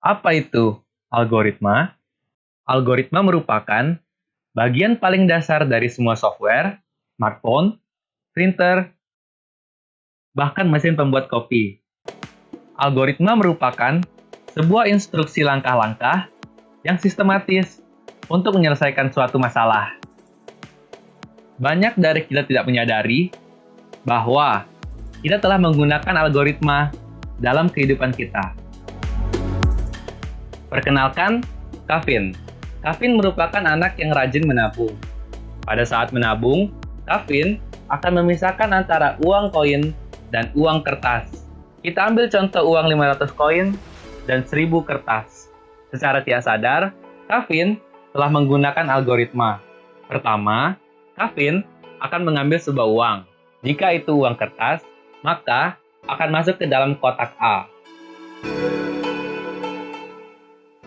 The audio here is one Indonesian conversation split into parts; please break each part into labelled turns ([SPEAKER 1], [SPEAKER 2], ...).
[SPEAKER 1] Apa itu algoritma? Algoritma merupakan bagian paling dasar dari semua software, smartphone, printer, bahkan mesin pembuat kopi. Algoritma merupakan sebuah instruksi langkah-langkah yang sistematis untuk menyelesaikan suatu masalah. Banyak dari kita tidak menyadari bahwa kita telah menggunakan algoritma dalam kehidupan kita. Perkenalkan, Kavin. Kavin merupakan anak yang rajin menabung. Pada saat menabung, Kavin akan memisahkan antara uang koin dan uang kertas. Kita ambil contoh uang 500 koin dan 1000 kertas. Secara tidak sadar, Kavin telah menggunakan algoritma. Pertama, Kavin akan mengambil sebuah uang. Jika itu uang kertas, maka akan masuk ke dalam kotak A.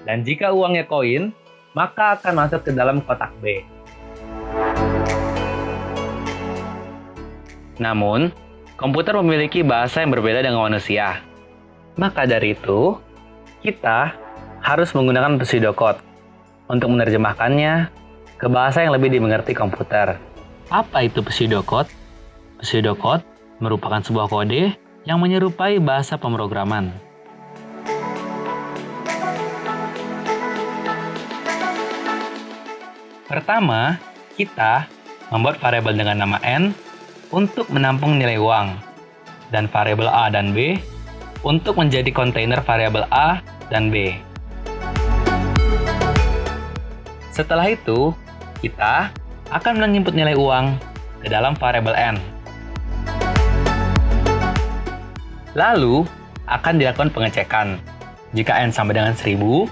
[SPEAKER 1] Dan jika uangnya koin, maka akan masuk ke dalam kotak B. Namun, komputer memiliki bahasa yang berbeda dengan manusia. Maka dari itu, kita harus menggunakan pseudocode untuk menerjemahkannya ke bahasa yang lebih dimengerti komputer. Apa itu pseudocode? Pseudocode merupakan sebuah kode yang menyerupai bahasa pemrograman. Pertama, kita membuat variabel dengan nama n untuk menampung nilai uang, dan variabel a dan b untuk menjadi kontainer variabel a dan b. Setelah itu, kita akan menginput nilai uang ke dalam variabel n. Lalu, akan dilakukan pengecekan. Jika n sama dengan 1000,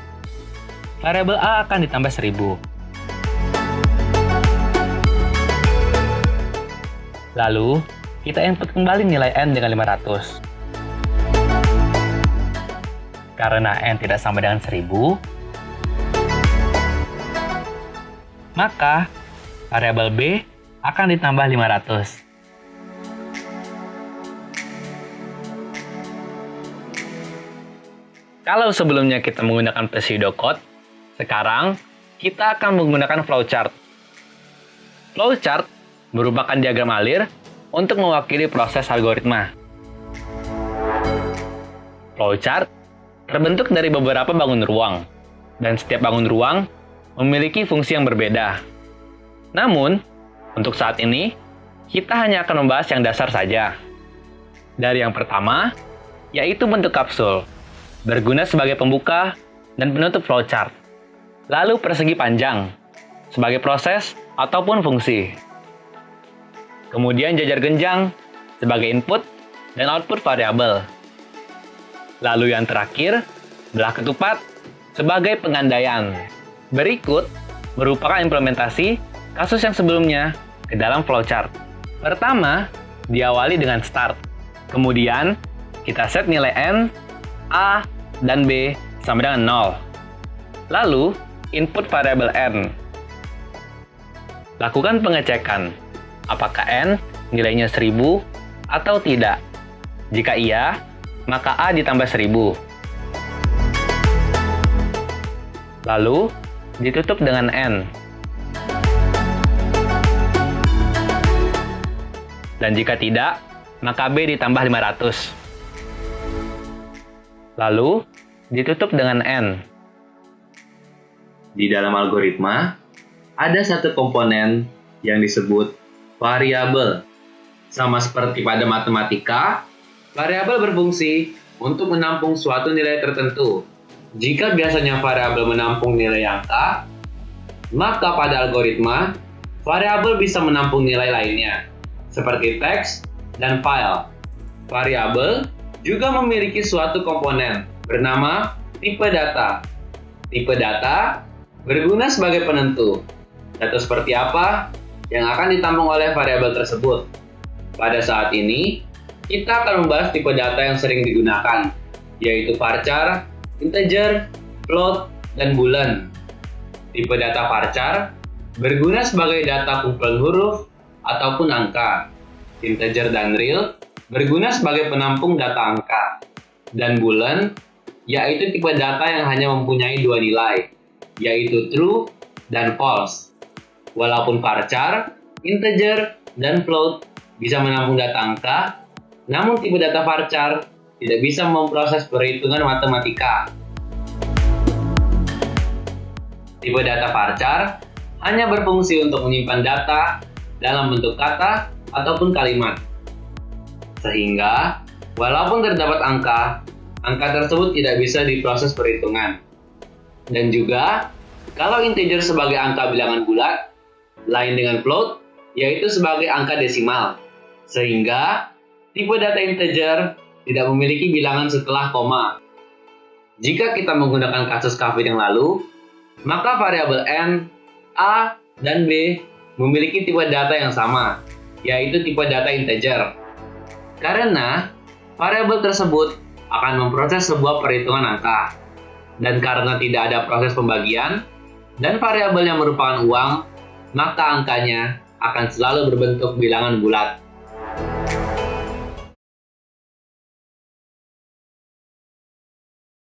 [SPEAKER 1] variabel a akan ditambah 1000. Lalu, kita input kembali nilai n dengan 500. Karena n tidak sama dengan 1000, maka variabel b akan ditambah 500. Kalau sebelumnya kita menggunakan pseudocode, sekarang kita akan menggunakan flowchart. Flowchart merupakan diagram alir untuk mewakili proses algoritma. Flowchart terbentuk dari beberapa bangun ruang, dan setiap bangun ruang memiliki fungsi yang berbeda. Namun, untuk saat ini, kita hanya akan membahas yang dasar saja. Dari yang pertama, yaitu bentuk kapsul, berguna sebagai pembuka dan penutup flowchart. Lalu persegi panjang, sebagai proses ataupun fungsi. Kemudian jajar genjang sebagai input dan output variabel. Lalu yang terakhir, belah ketupat sebagai pengandaian. Berikut merupakan implementasi kasus yang sebelumnya ke dalam flowchart. Pertama, diawali dengan start. Kemudian, kita set nilai n, a, dan b sama dengan 0. Lalu, input variabel n. Lakukan pengecekan. Apakah n nilainya 1000 atau tidak? Jika iya, maka a ditambah 1000. Lalu, ditutup dengan n. Dan jika tidak, maka b ditambah 500. Lalu, ditutup dengan n.
[SPEAKER 2] Di dalam algoritma, ada satu komponen yang disebut variabel. Sama seperti pada matematika, variabel berfungsi untuk menampung suatu nilai tertentu. Jika biasanya variabel menampung nilai angka, maka pada algoritma, variabel bisa menampung nilai lainnya, seperti teks dan file. Variabel juga memiliki suatu komponen bernama tipe data. Tipe data berguna sebagai penentu. Data seperti apa yang akan ditampung oleh variabel tersebut. Pada saat ini, kita akan membahas tipe data yang sering digunakan, yaitu varchar, integer, float, dan boolean. Tipe data varchar berguna sebagai data kumpulan huruf ataupun angka. Integer dan real berguna sebagai penampung data angka. Dan boolean yaitu tipe data yang hanya mempunyai dua nilai, yaitu true dan false. Walaupun varchar, integer, dan float bisa menampung data angka, namun tipe data varchar tidak bisa memproses perhitungan matematika. Tipe data varchar hanya berfungsi untuk menyimpan data dalam bentuk kata ataupun kalimat. Sehingga, walaupun terdapat angka, angka tersebut tidak bisa diproses perhitungan. Dan juga, kalau integer sebagai angka bilangan bulat, lain dengan float, yaitu sebagai angka desimal. Sehingga, tipe data integer tidak memiliki bilangan setelah koma. Jika kita menggunakan kasus Kavin yang lalu, maka variabel n, a, dan b memiliki tipe data yang sama, yaitu tipe data integer. Karena variabel tersebut akan memproses sebuah perhitungan angka. Dan karena tidak ada proses pembagian, dan variabel yang merupakan uang, maka angkanya akan selalu berbentuk bilangan bulat.